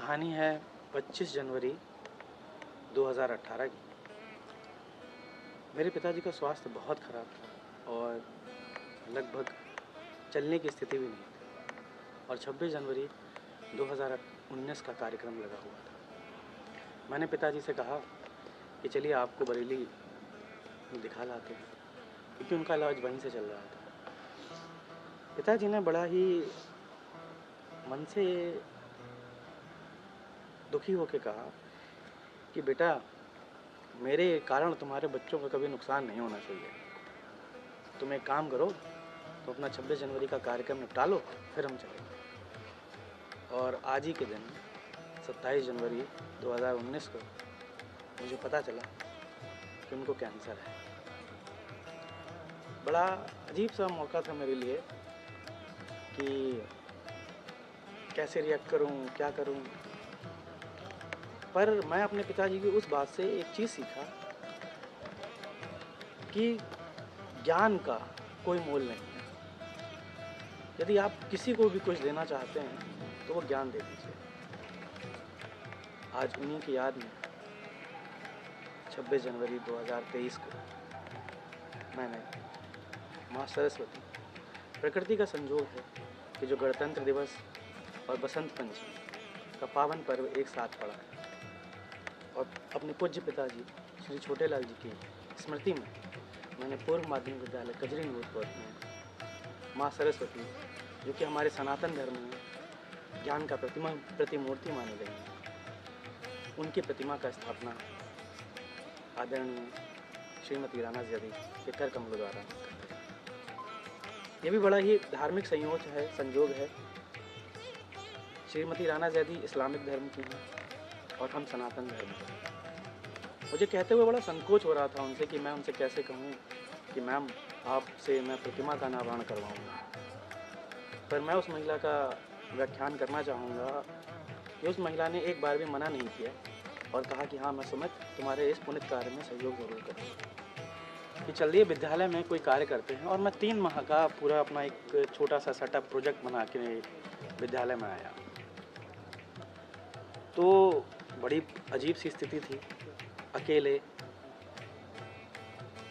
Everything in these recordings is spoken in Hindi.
कहानी है 25 जनवरी 2018 की। मेरे पिताजी का स्वास्थ्य बहुत ख़राब था और लगभग चलने की स्थिति भी नहीं थी और 26 जनवरी 2019 का कार्यक्रम लगा हुआ था। मैंने पिताजी से कहा कि चलिए आपको बरेली में दिखा लाते हैं, क्योंकि उनका इलाज वहीं से चल रहा था। पिताजी ने बड़ा ही मन से दुखी होकर कहा कि बेटा, मेरे कारण तुम्हारे बच्चों का कभी नुकसान नहीं होना चाहिए। तुम एक काम करो, तो अपना 26 जनवरी का कार्यक्रम निपटा लो, फिर हम चलेंगे। और आज ही के दिन 27 जनवरी 2019 को मुझे पता चला कि उनको कैंसर है। बड़ा अजीब सा मौका था मेरे लिए कि कैसे रिएक्ट करूं, क्या करूं। पर मैं अपने पिताजी की उस बात से एक चीज़ सीखा कि ज्ञान का कोई मोल नहीं है। यदि आप किसी को भी कुछ देना चाहते हैं तो वो ज्ञान दे दीजिए। आज उन्हीं की याद में 26 जनवरी 2023 को मैंने माँ सरस्वती, प्रकृति का संजोग है कि जो गणतंत्र दिवस और बसंत पंचमी का पावन पर्व एक साथ पड़ा है, और अपने पूज्य पिताजी श्री छोटेलाल जी की स्मृति में मैंने पूर्व माध्यमिक विद्यालय कजरी नूरपुर में माँ सरस्वती, जो कि हमारे सनातन धर्म में ज्ञान का प्रतिमूर्ति मानी गई है, उनकी प्रतिमा का स्थापना आदरणीय श्रीमती राणा ज़ैदी के कर कमलों द्वारा। ये भी बड़ा ही धार्मिक संयोग है। श्रीमती राणा ज़ैदी इस्लामिक धर्म की हैं और हम सनातन धर्म के। मुझे कहते हुए बड़ा संकोच हो रहा था उनसे कि मैं उनसे कैसे कहूँ कि मैम, आपसे मैं प्रतिमा का अनावरण करवाऊँगा। पर मैं उस महिला का व्याख्यान करना चाहूँगा कि उस महिला ने एक बार भी मना नहीं किया और कहा कि हाँ, मैं सुमित, तुम्हारे इस पुनित कार्य में सहयोग ज़रूर करूँगी कि चलिए विद्यालय में कोई कार्य करते हैं। और मैं 3 माह का पूरा अपना एक छोटा सा सेटअप प्रोजेक्ट बना के विद्यालय में आया। तो बड़ी अजीब सी स्थिति थी। अकेले,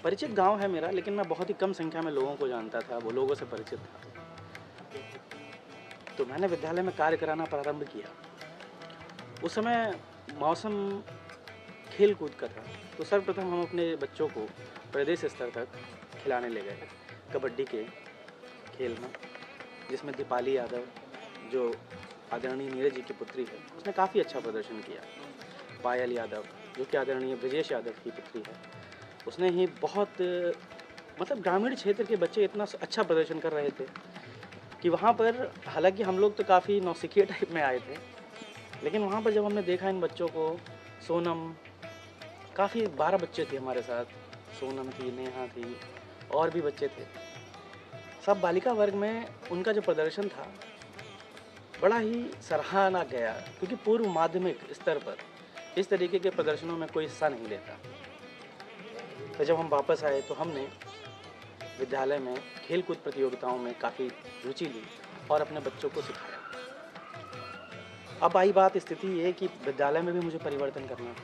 परिचित गांव है मेरा, लेकिन मैं बहुत ही कम संख्या में लोगों को जानता था, वो लोगों से परिचित था। तो मैंने विद्यालय में कार्य कराना प्रारंभ किया। उस समय मौसम खेल कूद का था, तो सर्वप्रथम हम अपने बच्चों को प्रदेश स्तर तक खिलाने ले गए कबड्डी के खेल में, जिसमें दीपाली यादव, जो आदरणीय नीरज जी की पुत्री है, उसने काफ़ी अच्छा प्रदर्शन किया। पायल यादव, जो कि आदरणीय ब्रजेश यादव की पुत्री है, उसने ही बहुत, मतलब ग्रामीण क्षेत्र के बच्चे इतना अच्छा प्रदर्शन कर रहे थे कि वहाँ पर, हालांकि हम लोग तो काफ़ी नौसिखिए टाइप में आए थे, लेकिन वहाँ पर जब हमने देखा इन बच्चों को, सोनम, काफ़ी 12 बच्चे थे हमारे साथ, सोनम थी, नेहा थी, और भी बच्चे थे। सब बालिका वर्ग में उनका जो प्रदर्शन था बड़ा ही सराहना गया, क्योंकि पूर्व माध्यमिक स्तर पर इस तरीके के प्रदर्शनों में कोई हिस्सा नहीं लेता। तो जब हम वापस आए तो हमने विद्यालय में खेलकूद प्रतियोगिताओं में काफ़ी रुचि ली और अपने बच्चों को सिखाया। अब आई बात, स्थिति ये कि विद्यालय में भी मुझे परिवर्तन करना था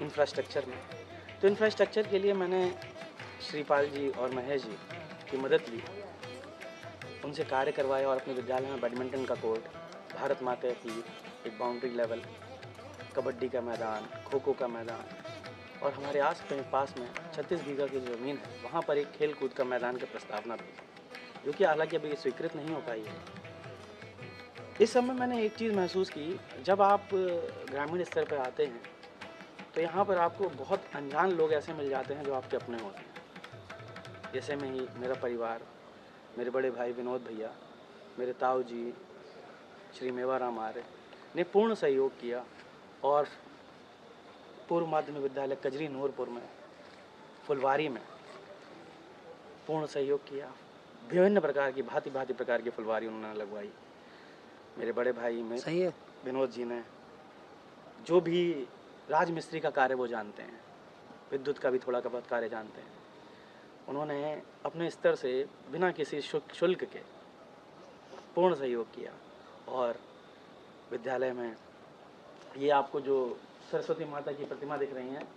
इंफ्रास्ट्रक्चर में। तो इंफ्रास्ट्रक्चर के लिए मैंने श्रीपाल जी और महेश जी की मदद ली, उनसे कार्य करवाया और अपने विद्यालय में बैडमिंटन का कोर्ट, भारत माता की एक बाउंड्री लेवल, कबड्डी का मैदान, खो खो का मैदान, और हमारे पास में 36 बीघा की ज़मीन है, वहाँ पर एक खेल कूद का मैदान की प्रस्तावना दी, जो कि हालांकि अभी स्वीकृत नहीं हो पाई है। इस समय मैंने एक चीज़ महसूस की, जब आप ग्रामीण स्तर पर आते हैं तो यहाँ पर आपको बहुत अनजान लोग ऐसे मिल जाते हैं जो आपके अपने होते हैं। जैसे में ही मेरा परिवार, मेरे बड़े भाई विनोद भैया, मेरे ताऊ जी श्री मेवाराम आर्य ने पूर्ण सहयोग किया और पूर्व माध्यमिक विद्यालय कजरी नूरपुर में, फुलवारी में पूर्ण सहयोग किया। विभिन्न प्रकार की, भांति भांति प्रकार की फुलवारी उन्होंने लगवाई। मेरे बड़े भाई में सही है, विनोद जी ने, जो भी राजमिस्त्री का कार्य वो जानते हैं, विद्युत का भी थोड़ा बहुत कार्य जानते हैं, उन्होंने अपने स्तर से बिना किसी शुल्क के पूर्ण सहयोग किया और विद्यालय में ये आपको जो सरस्वती माता की प्रतिमा दिख रही हैं,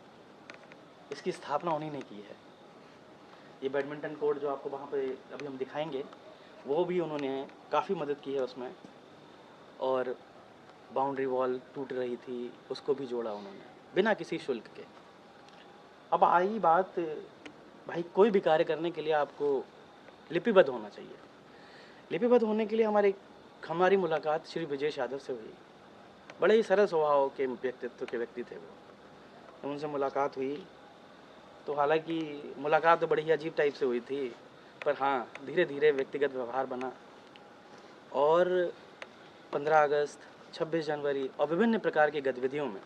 इसकी स्थापना उन्हीं ने की है। ये बैडमिंटन कोर्ट जो आपको वहाँ पे अभी हम दिखाएंगे, वो भी उन्होंने काफ़ी मदद की है उसमें। और बाउंड्री वॉल टूट रही थी, उसको भी जोड़ा उन्होंने बिना किसी शुल्क के। अब आई बात, भाई कोई भी कार्य करने के लिए आपको लिपिबद्ध होना चाहिए। लिपिबद्ध होने के लिए हमारी मुलाकात श्री विजेश यादव से हुई। बड़े ही सरल स्वभाव के व्यक्तित्व के व्यक्ति थे वो। जब उनसे मुलाकात हुई तो हालांकि मुलाकात तो बड़ी ही अजीब टाइप से हुई थी, पर हाँ धीरे धीरे व्यक्तिगत व्यवहार बना और 15 अगस्त, 26 जनवरी और विभिन्न प्रकार की गतिविधियों में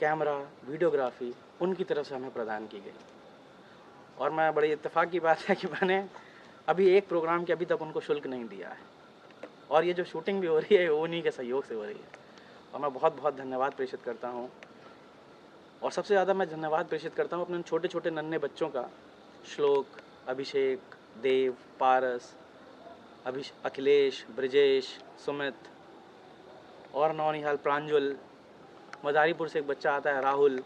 कैमरा, वीडियोग्राफी उनकी तरफ से हमें प्रदान की गई। और मैं बड़ी इत्तेफाक की बात है कि मैंने अभी एक प्रोग्राम के अभी तक उनको शुल्क नहीं दिया है, और ये जो शूटिंग भी हो रही है वो उन्हीं के सहयोग से हो रही है। और मैं बहुत बहुत धन्यवाद प्रेषित करता हूँ। और सबसे ज़्यादा मैं धन्यवाद प्रेषित करता हूँ अपने छोटे छोटे नन्हे बच्चों का, श्लोक, अभिषेक, देव, पारस, अखिलेश, ब्रिजेश, सुमित और नौनिहाल प्रांजल, मदारीपुर से एक बच्चा आता है राहुल।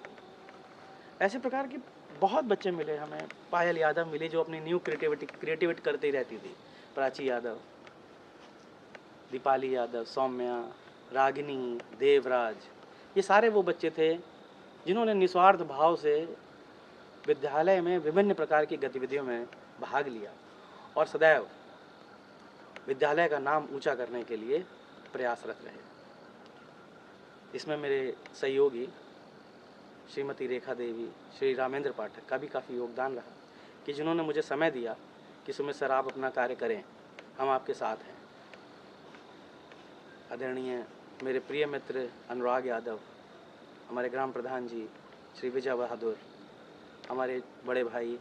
ऐसे प्रकार के बहुत बच्चे मिले हमें। पायल यादव मिली जो अपनी न्यू क्रिएटिविटी करती रहती थी। प्राची यादव, दीपाली यादव, सौम्या, रागिनी, देवराज, ये सारे वो बच्चे थे जिन्होंने निस्वार्थ भाव से विद्यालय में विभिन्न प्रकार की गतिविधियों में भाग लिया और सदैव विद्यालय का नाम ऊंचा करने के लिए प्रयासरत रहे। इसमें मेरे सहयोगी श्रीमती रेखा देवी, श्री रामेंद्र पाठक का भी काफ़ी योगदान रहा कि जिन्होंने मुझे समय दिया कि सुमित सर आप अपना कार्य करें, हम आपके साथ हैं। आदरणीय मेरे प्रिय मित्र अनुराग यादव, हमारे ग्राम प्रधान जी श्री विजय बहादुर, हमारे बड़े भाई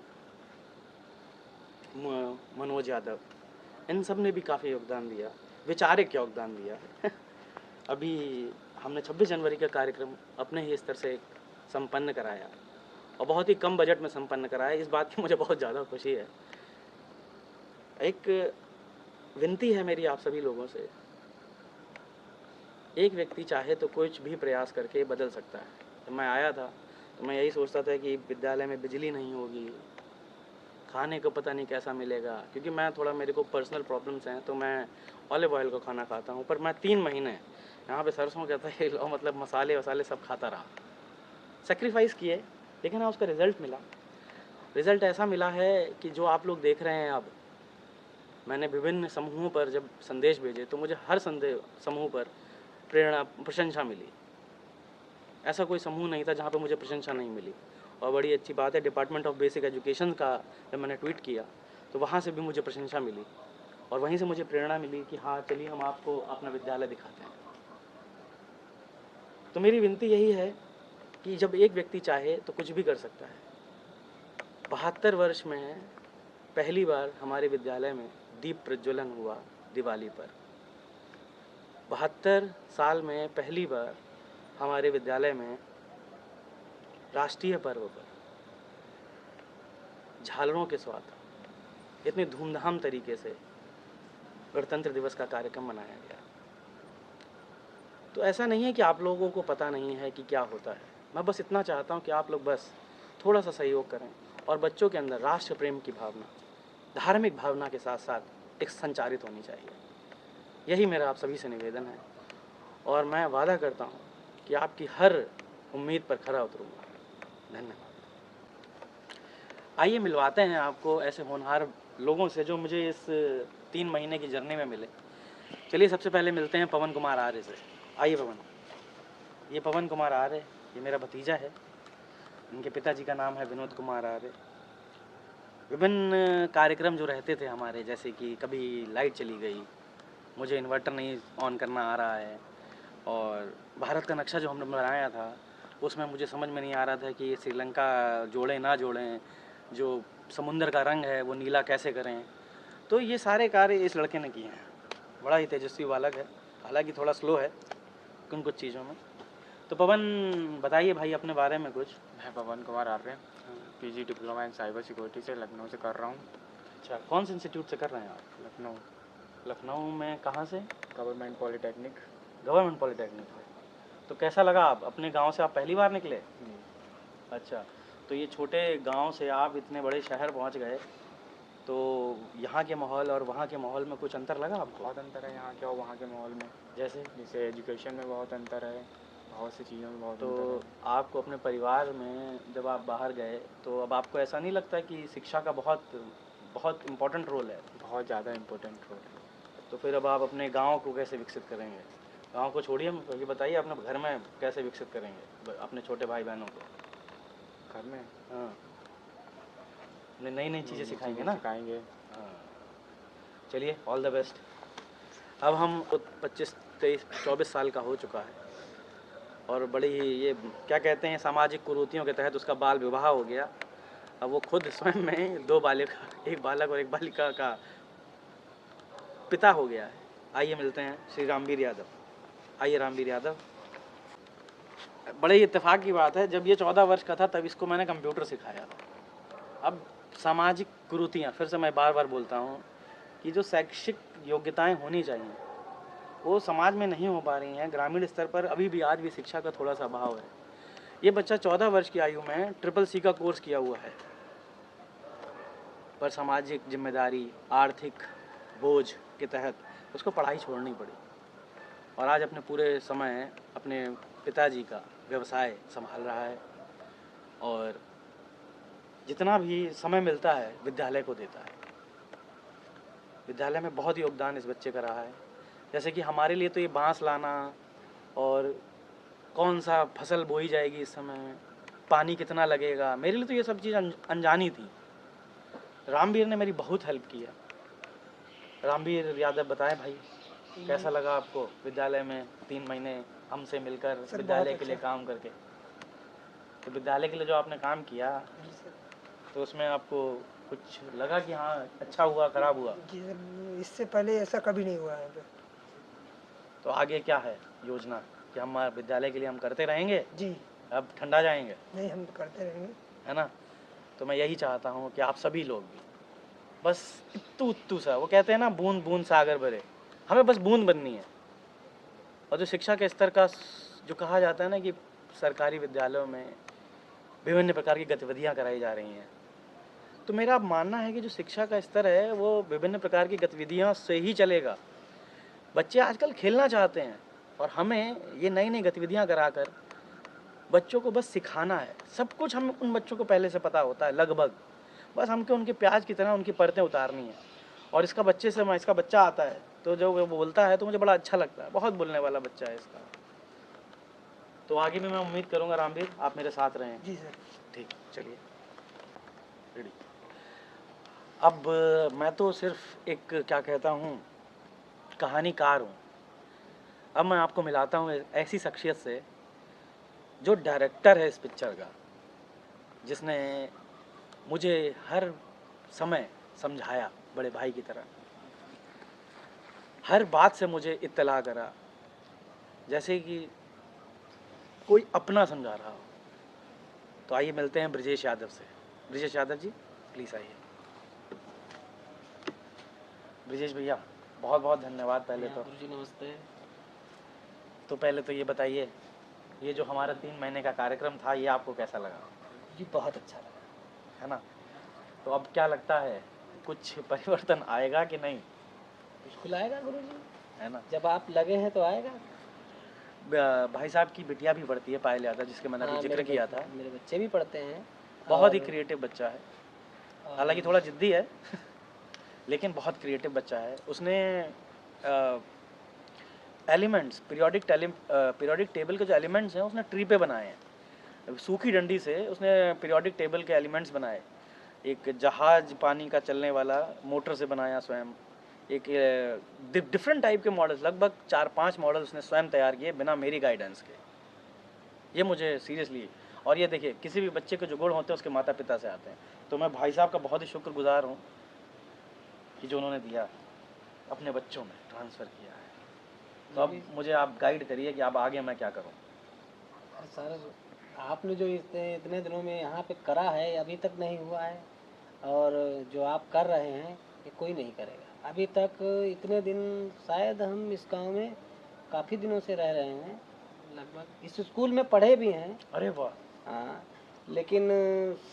मनोज यादव, इन सब ने भी काफ़ी योगदान दिया, वैचारिक योगदान दिया। अभी हमने 26 जनवरी का कार्यक्रम अपने ही स्तर से संपन्न कराया और बहुत ही कम बजट में संपन्न कराया। इस बात की मुझे बहुत ज़्यादा खुशी है। एक विनती है मेरी आप सभी लोगों से, एक व्यक्ति चाहे तो कुछ भी प्रयास करके बदल सकता है। जब मैं आया था तो मैं यही सोचता था कि विद्यालय में बिजली नहीं होगी, खाने को पता नहीं कैसा मिलेगा, क्योंकि मेरे को पर्सनल प्रॉब्लम्स हैं तो मैं ऑलिव ऑयल का खाना खाता हूँ। पर मैं 3 महीने यहाँ पे सरसों का तेल और मतलब मसाले वसाले सब खाता रहा, सेक्रीफाइस किए, लेकिन हाँ उसका रिज़ल्ट मिला। रिज़ल्ट ऐसा मिला है कि जो आप लोग देख रहे हैं अब, मैंने विभिन्न समूहों पर जब संदेश भेजे तो मुझे हर समूह पर प्रशंसा मिली। ऐसा कोई समूह नहीं था जहाँ पे मुझे प्रशंसा नहीं मिली। और बड़ी अच्छी बात है, डिपार्टमेंट ऑफ बेसिक एजुकेशन का जब मैंने ट्वीट किया तो वहाँ से भी मुझे प्रशंसा मिली और वहीं से मुझे प्रेरणा मिली कि हाँ चलिए हम आपको अपना विद्यालय दिखाते हैं। तो मेरी विनती यही है कि जब एक व्यक्ति चाहे तो कुछ भी कर सकता है। 72 वर्ष में पहली बार हमारे विद्यालय में दीप प्रज्वलन हुआ दिवाली पर। 72 साल में पहली बार हमारे विद्यालय में राष्ट्रीय पर्व पर झालरों के साथ इतने धूमधाम तरीके से गणतंत्र दिवस का कार्यक्रम मनाया गया। तो ऐसा नहीं है कि आप लोगों को पता नहीं है कि क्या होता है। मैं बस इतना चाहता हूँ कि आप लोग बस थोड़ा सा सहयोग करें और बच्चों के अंदर राष्ट्र प्रेम की भावना, धार्मिक भावना के साथ साथ एक संचारित होनी चाहिए। यही मेरा आप सभी से निवेदन है और मैं वादा करता हूँ कि आपकी हर उम्मीद पर खरा उतरूँगा। धन्यवाद। आइए मिलवाते हैं आपको ऐसे होनहार लोगों से जो मुझे इस 3 महीने की जर्नी में मिले। चलिए सबसे पहले मिलते हैं पवन कुमार आर्य से। आइए पवन। ये पवन कुमार आर्य, ये मेरा भतीजा है। इनके पिताजी का नाम है विनोद कुमार आर्य। विभिन्न कार्यक्रम जो रहते थे हमारे, जैसे कि कभी लाइट चली गई, मुझे इन्वर्टर नहीं ऑन करना आ रहा है, और भारत का नक्शा जो हमने बनाया था उसमें मुझे समझ में नहीं आ रहा था कि श्रीलंका जोड़ें ना जोड़ें, जो समुंदर का रंग है वो नीला कैसे करें। तो ये सारे कार्य इस लड़के ने किए हैं। बड़ा ही तेजस्वी बालक है, हालांकि थोड़ा स्लो है कुछ चीज़ों में। तो पवन बताइए भाई अपने बारे में कुछ। मैं Pawan Kumar Arya PG diploma in cyber security से लखनऊ से कर रहा हूँ। अच्छा, कौन से इंस्टीट्यूट से कर रहे हैं आप? लखनऊ। लखनऊ में कहाँ से? Government polytechnic. गवर्नमेंट पॉलिटेक्निक से। तो कैसा लगा, आप अपने गांव से आप पहली बार निकले? अच्छा, तो ये छोटे गांव से आप इतने बड़े शहर पहुंच गए, तो यहाँ के माहौल और वहाँ के माहौल में कुछ अंतर लगा आपको? बहुत अंतर है यहाँ के और वहाँ के माहौल में। जैसे एजुकेशन में बहुत अंतर है, बहुत सी चीज़ों में बहुत अंतर तो है। आपको अपने परिवार में जब आप बाहर गए, तो अब आपको ऐसा नहीं लगता कि शिक्षा का बहुत बहुत इम्पोर्टेंट रोल है? बहुत ज़्यादा इम्पोर्टेंट रोल है। तो फिर अब आप अपने गांव को कैसे विकसित करेंगे? गांव को छोड़िए, ये बताइए अपने घर में कैसे विकसित करेंगे अपने छोटे भाई बहनों को? घर में हाँ, नई नई नई चीज़ें सिखाएंगे ना? सिखाएंगे। हाँ, चलिए, ऑल द बेस्ट। अब हम 25 23 24 साल का हो चुका है और बड़ी ही ये क्या कहते हैं, सामाजिक कुरीतियों के तहत उसका बाल विवाह हो गया। अब वो खुद स्वयं में 2 बालिका, एक बालक और एक बालिका का पिता हो गया है। आइए मिलते हैं श्री रामवीर यादव। आइए रामवीर यादव। बड़े ही इत्तेफाक की बात है, जब ये 14 वर्ष का था तब इसको मैंने कंप्यूटर सिखाया था। अब सामाजिक कुरीतियाँ, फिर से मैं बार बार बोलता हूँ कि जो शैक्षिक योग्यताएं होनी चाहिए वो समाज में नहीं हो पा रही हैं। ग्रामीण स्तर पर अभी भी आज भी शिक्षा का थोड़ा सा अभाव है। ये बच्चा 14 वर्ष की आयु में CCC का कोर्स किया हुआ है, पर सामाजिक जिम्मेदारी, आर्थिक बोझ के तहत उसको पढ़ाई छोड़नी पड़ी और आज अपने पूरे समय अपने पिताजी का व्यवसाय संभाल रहा है और जितना भी समय मिलता है विद्यालय को देता है। विद्यालय में बहुत योगदान इस बच्चे का रहा है। जैसे कि हमारे लिए तो ये बांस लाना और कौन सा फसल बोई जाएगी इस समय, पानी कितना लगेगा, मेरे लिए तो ये सब चीज़ अनजानी थी। रामवीर ने मेरी बहुत हेल्प किया। रामवीर यादव, बताएं भाई, कैसा लगा आपको विद्यालय में 3 महीने हमसे मिलकर विद्यालय के लिए काम करके? तो विद्यालय के लिए जो आपने काम किया तो उसमें आपको कुछ लगा कि हाँ अच्छा हुआ, खराब हुआ? जी सर, इससे पहले ऐसा कभी नहीं हुआ है। तो आगे क्या है योजना कि हम विद्यालय के लिए हम करते रहेंगे? जी अब ठंडा जाएंगे? नहीं, हम करते रहेंगे। है ना? तो मैं यही चाहता हूँ कि आप सभी लोग भी बस इत्तू उत्तू सा, वो कहते हैं ना, बूंद बूंद सागर भरे, हमें बस बूंद बननी है। और जो शिक्षा के स्तर का जो कहा जाता है ना कि सरकारी विद्यालयों में विभिन्न प्रकार की गतिविधियाँ कराई जा रही हैं, तो मेरा मानना है कि जो शिक्षा का स्तर है वो विभिन्न प्रकार की गतिविधियों से ही चलेगा। बच्चे आजकल खेलना चाहते हैं और हमें ये नई नई गतिविधियाँ कराकर बच्चों को बस सिखाना है। सब कुछ हम उन बच्चों को पहले से पता होता है लगभग, बस हमको उनके प्याज की तरह उनकी परतें उतारनी है। और इसका बच्चा आता है तो जो वो बोलता है तो मुझे बड़ा अच्छा लगता है, बहुत बोलने वाला बच्चा है इसका। तो आगे भी मैं उम्मीद करूँगा रामवीर आप मेरे साथ रहें। जी सर। ठीक, चलिए, रेडी। अब मैं तो सिर्फ एक क्या कहता हूँ, कहानीकार हूँ। अब मैं आपको मिलाता हूँ ऐसी शख्सियत से जो डायरेक्टर है इस पिक्चर का, जिसने मुझे हर समय समझाया बड़े भाई की तरह, हर बात से मुझे इत्तला करा, जैसे कि कोई अपना समझा रहा हो। तो आइए मिलते हैं ब्रिजेश यादव से। ब्रिजेश यादव जी, प्लीज़ आइए। ब्रिजेश भैया, बहुत बहुत धन्यवाद। पहले तो गुरुजी नमस्ते। तो पहले तो ये बताइए, ये जो हमारा 3 महीने का कार्यक्रम था ये आपको कैसा लगा? जी बहुत अच्छा लगा। है ना? तो अब क्या लगता है, कुछ परिवर्तन आएगा कि नहीं? बिल्कुल आएगा गुरुजी, है ना? जब आप लगे हैं तो आएगा। भाई साहब की बिटिया भी पढ़ती है, पायल यादव, जिसके मैंने अभी जिक्र किया था। मेरे बच्चे भी पढ़ते हैं। बहुत ही और- क्रिएटिव बच्चा है, और- हालांकि थोड़ा जिद्दी है लेकिन बहुत क्रिएटिव बच्चा है। उसने एलिमेंट्स, पीरियोडिक टेबल के जो एलिमेंट्स हैं उसने ट्री पे बनाए हैं। सूखी डंडी से उसने पीरियोडिक टेबल के एलिमेंट्स बनाए। एक जहाज पानी का चलने वाला मोटर से बनाया स्वयं। एक डिफरेंट टाइप के मॉडल्स, लगभग 4-5 मॉडल उसने स्वयं तैयार किए बिना मेरी गाइडेंस के। ये मुझे सीरियसली, और ये देखिए, किसी भी बच्चे के जो गुण होते हैं उसके माता पिता से आते हैं। तो मैं भाई साहब का बहुत ही शुक्रगुजार हूँ कि जो उन्होंने दिया अपने बच्चों में ट्रांसफ़र किया है। तो अब मुझे आप गाइड करिए कि अब आगे मैं क्या करूँ। सर, आपने जो इतने दिनों में यहाँ पे करा है अभी तक नहीं हुआ है, और जो आप कर रहे हैं ये कोई नहीं करेगा। अभी तक इतने दिन शायद हम इस गांव में काफ़ी दिनों से रह रहे हैं, लगभग इस स्कूल में पढ़े भी हैं। अरे वाह। हाँ, लेकिन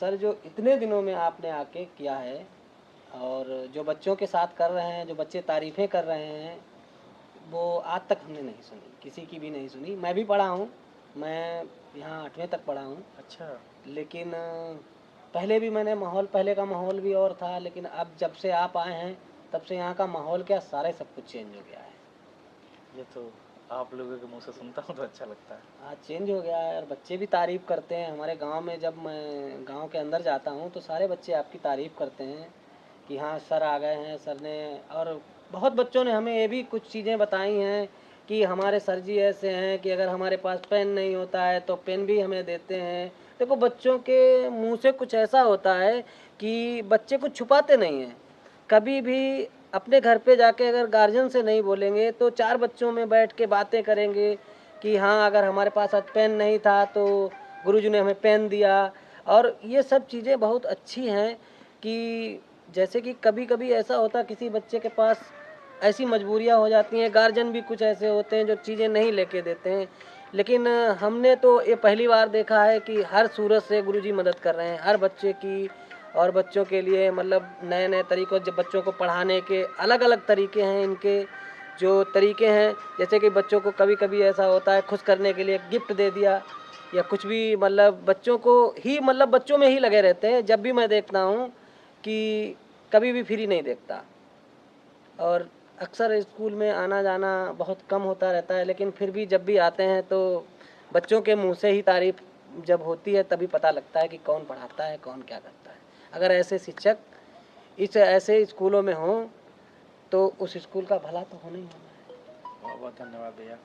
सर जो इतने दिनों में आपने आके किया है और जो बच्चों के साथ कर रहे हैं, जो बच्चे तारीफ़ें कर रहे हैं, वो आज तक हमने नहीं सुनी, किसी की भी नहीं सुनी। मैं भी पढ़ा हूँ, मैं यहाँ 8वीं तक पढ़ा हूँ, अच्छा। लेकिन पहले भी मैंने माहौल, पहले का माहौल भी और था, लेकिन अब जब से आप आए हैं तब से यहाँ का माहौल क्या सारे सब कुछ चेंज हो गया है। ये तो आप लोगों के मुंह से सुनता हूँ तो अच्छा लगता है। हाँ, चेंज हो गया है और बच्चे भी तारीफ़ करते हैं। हमारे गांव में जब मैं गांव के अंदर जाता हूँ तो सारे बच्चे आपकी तारीफ़ करते हैं कि हाँ सर आ गए हैं, सर ने। और बहुत बच्चों ने हमें ये भी कुछ चीज़ें बताई हैं कि हमारे सर जी ऐसे हैं कि अगर हमारे पास पेन नहीं होता है तो पेन भी हमें देते हैं। देखो, बच्चों के मुंह से कुछ ऐसा होता है कि बच्चे कुछ छुपाते नहीं हैं। कभी भी अपने घर पे जाके अगर गार्जियन से नहीं बोलेंगे तो 4 बच्चों में बैठ के बातें करेंगे कि हाँ, अगर हमारे पास आज पेन नहीं था तो गुरुजी ने हमें पेन दिया। और ये सब चीज़ें बहुत अच्छी हैं कि जैसे कि कभी-कभी ऐसा होता है किसी बच्चे के पास ऐसी मजबूरियाँ हो जाती हैं, गार्जियन भी कुछ ऐसे होते हैं जो चीज़ें नहीं लेके देते हैं। लेकिन हमने तो ये पहली बार देखा है कि हर सूरत से गुरुजी मदद कर रहे हैं, हर बच्चे की। और बच्चों के लिए मतलब नए-नए तरीकों, जब बच्चों को पढ़ाने के अलग-अलग तरीके हैं इनके, जो तरीके हैं, जैसे कि बच्चों को कभी-कभी ऐसा होता है खुश करने के लिए गिफ्ट दे दिया या कुछ भी, मतलब बच्चों को ही, मतलब बच्चों में ही लगे रहते हैं। जब भी मैं देखता हूँ कि कभी भी फ्री नहीं देखता। और अक्सर स्कूल में आना-जाना बहुत कम होता रहता है, लेकिन फिर भी जब भी आते हैं तो बच्चों के मुँह से ही तारीफ़ जब होती है तभी पता लगता है कि कौन पढ़ाता है, कौन क्या करता है। अगर ऐसे शिक्षक इस ऐसे स्कूलों में हों तो उस स्कूल का भला तो होना ही होना है। बहुत बहुत धन्यवाद भैया।